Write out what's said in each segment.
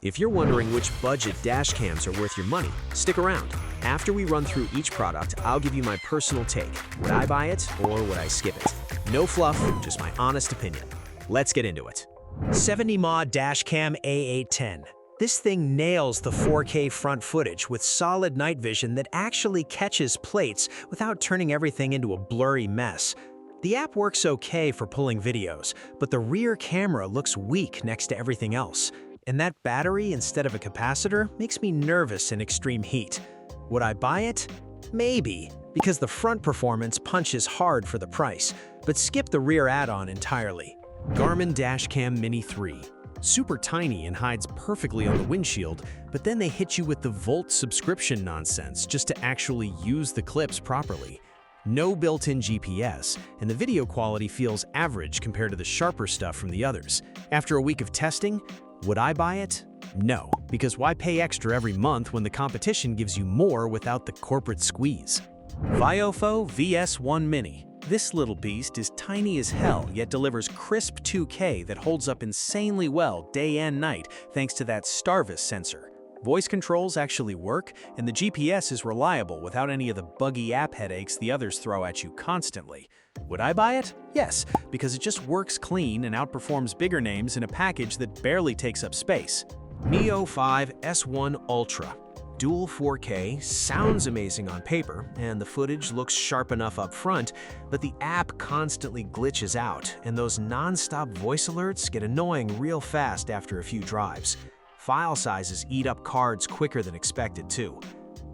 If you're wondering which budget dash cams are worth your money, stick around. After we run through each product, I'll give you my personal take. Would I buy it or would I skip it? No fluff, just my honest opinion. Let's get into it. 70 Dash Cam A810. This thing nails the 4K front footage with solid night vision that actually catches plates without turning everything into a blurry mess. The app works okay for pulling videos, but the rear camera looks weak next to everything else. And that battery instead of a capacitor makes me nervous in extreme heat. Would I buy it? Maybe, because the front performance punches hard for the price, but skip the rear add-on entirely. Garmin Dash Cam Mini 3. Super tiny and hides perfectly on the windshield, but then they hit you with the Volt subscription nonsense just to actually use the clips properly. No built-in GPS, and the video quality feels average compared to the sharper stuff from the others. After a week of testing, would I buy it? No, because why pay extra every month when the competition gives you more without the corporate squeeze? Viofo VS1 Mini. This little beast is tiny as hell, yet delivers crisp 2K that holds up insanely well day and night thanks to that Starvis sensor. Voice controls actually work, and the GPS is reliable without any of the buggy app headaches the others throw at you constantly. Would I buy it? Yes, because it just works clean and outperforms bigger names in a package that barely takes up space. Miofive S1 Ultra. Dual 4K, sounds amazing on paper, and the footage looks sharp enough up front, but the app constantly glitches out, and those non-stop voice alerts get annoying real fast after a few drives. File sizes eat up cards quicker than expected too.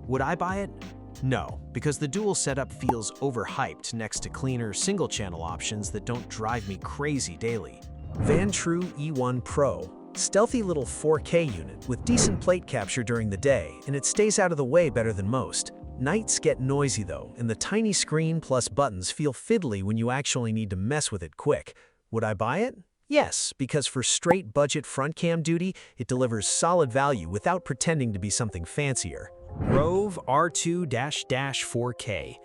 Would I buy it? No, because the dual setup feels overhyped next to cleaner single-channel options that don't drive me crazy daily. Vantrue E1 Pro. Stealthy little 4K unit with decent plate capture during the day, and it stays out of the way better than most. Nights get noisy though, and the tiny screen plus buttons feel fiddly when you actually need to mess with it quick. Would I buy it? Yes, because for straight budget front cam duty, it delivers solid value without pretending to be something fancier. Rove R2-4K.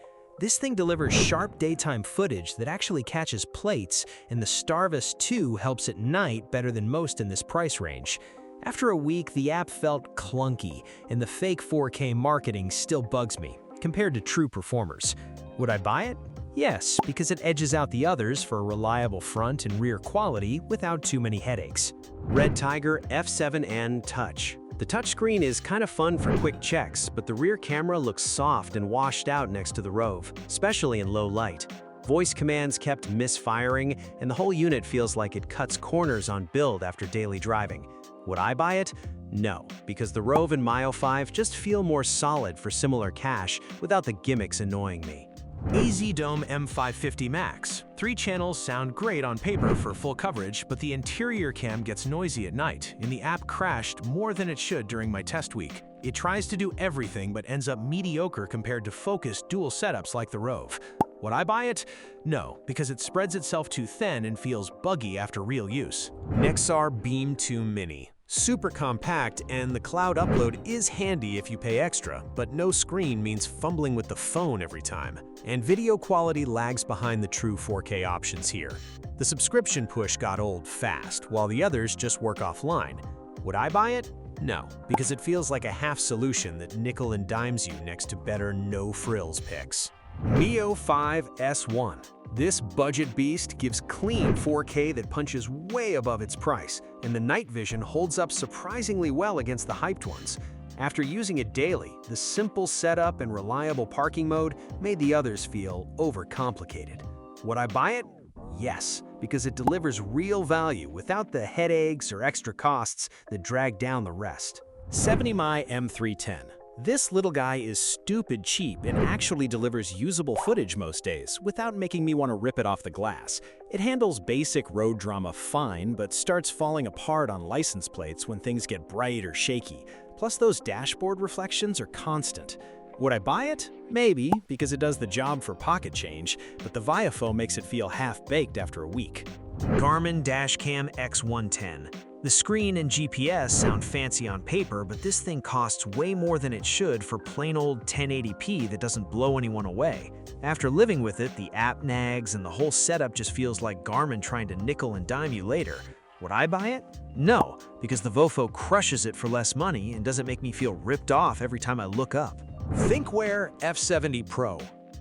This thing delivers sharp daytime footage that actually catches plates, and the Starvis 2 helps at night better than most in this price range. After a week, the app felt clunky, and the fake 4K marketing still bugs me, compared to true performers. Would I buy it? Yes, because it edges out the others for a reliable front and rear quality without too many headaches. Red Tiger F7N Touch. The touchscreen is kind of fun for quick checks, but the rear camera looks soft and washed out next to the Rove, especially in low light. Voice commands kept misfiring, and the whole unit feels like it cuts corners on build after daily driving. Would I buy it? No, because the Rove and Miofive just feel more solid for similar cash without the gimmicks annoying me. Azdome M550 Max. 3 channels sound great on paper for full coverage, but the interior cam gets noisy at night, and the app crashed more than it should during my test week. It tries to do everything but ends up mediocre compared to focused dual setups like the Rove. Would I buy it? No, because it spreads itself too thin and feels buggy after real use. Nexar Beam 2 Mini. Super compact, and the cloud upload is handy if you pay extra, but no screen means fumbling with the phone every time. And video quality lags behind the true 4K options here. The subscription push got old fast, while the others just work offline. Would I buy it? No, because it feels like a half solution that nickel and dimes you next to better no-frills picks. Miofive S1. This budget beast gives clean 4K that punches way above its price, and the night vision holds up surprisingly well against the hyped ones. After using it daily, the simple setup and reliable parking mode made the others feel overcomplicated. Would I buy it? Yes, because it delivers real value without the headaches or extra costs that drag down the rest. 70 M310. This little guy is stupid cheap and actually delivers usable footage most days without making me want to rip it off the glass. It handles basic road drama fine, but starts falling apart on license plates when things get bright or shaky. Plus those dashboard reflections are constant. Would I buy it? Maybe, because it does the job for pocket change, but the Viofo makes it feel half-baked after a week. Garmin Dash Cam X110. The screen and GPS sound fancy on paper, but this thing costs way more than it should for plain old 1080p that doesn't blow anyone away. After living with it, the app nags and the whole setup just feels like Garmin trying to nickel and dime you later. Would I buy it? No, because the Viofo crushes it for less money and doesn't make me feel ripped off every time I look up. Thinkware F70 Pro.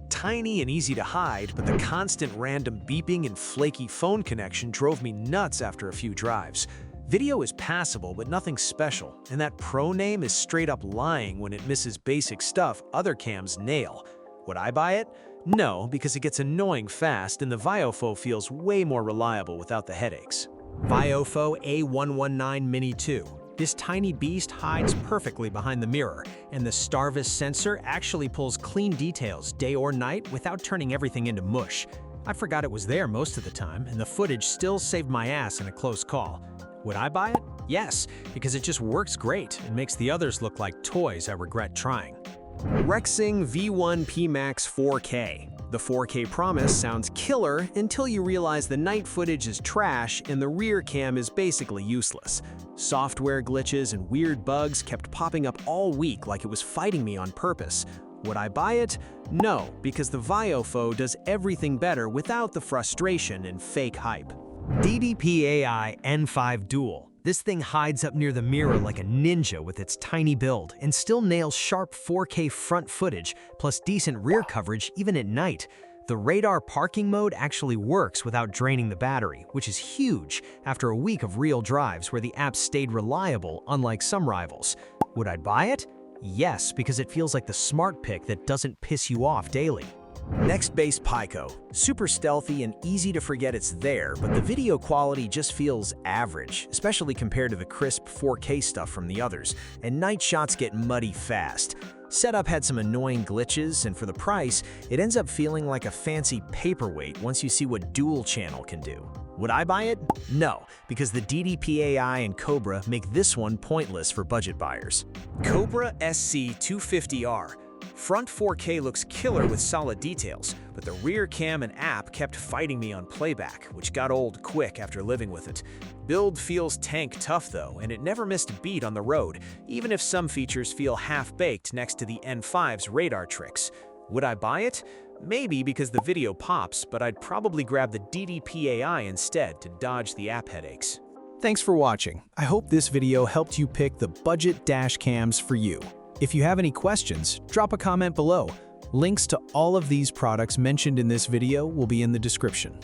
Tiny and easy to hide, but the constant random beeping and flaky phone connection drove me nuts after a few drives. Video is passable, but nothing special, and that Pro name is straight up lying when it misses basic stuff other cams nail. Would I buy it? No, because it gets annoying fast and the Viofo feels way more reliable without the headaches. Viofo A119 Mini 2. This tiny beast hides perfectly behind the mirror, and the Starvis sensor actually pulls clean details day or night without turning everything into mush. I forgot it was there most of the time, and the footage still saved my ass in a close call. Would I buy it? Yes, because it just works great and makes the others look like toys I regret trying. Rexing V1P Max 4K. The 4K promise sounds killer until you realize the night footage is trash and the rear cam is basically useless. Software glitches and weird bugs kept popping up all week like it was fighting me on purpose. Would I buy it? No, because the Viofo does everything better without the frustration and fake hype. DDPAI N5 Dual. This thing hides up near the mirror like a ninja with its tiny build and still nails sharp 4K front footage plus decent rear coverage even at night. The radar parking mode actually works without draining the battery, which is huge after a week of real drives where the app stayed reliable unlike some rivals. Would I buy it? Yes, because it feels like the smart pick that doesn't piss you off daily. Nextbase Piqo. Super stealthy and easy to forget it's there, but the video quality just feels average, especially compared to the crisp 4K stuff from the others, and night shots get muddy fast. Setup had some annoying glitches, and for the price, it ends up feeling like a fancy paperweight once you see what dual channel can do. Would I buy it? No, because the DDPAI and Cobra make this one pointless for budget buyers. Cobra SC 250R. Front 4K looks killer with solid details, but the rear cam and app kept fighting me on playback, which got old quick after living with it. Build feels tank tough though, and it never missed a beat on the road, even if some features feel half-baked next to the N5's radar tricks. Would I buy it? Maybe because the video pops, but I'd probably grab the DDPAI instead to dodge the app headaches. Thanks for watching. I hope this video helped you pick the budget dash cams for you. If you have any questions, drop a comment below. Links to all of these products mentioned in this video will be in the description.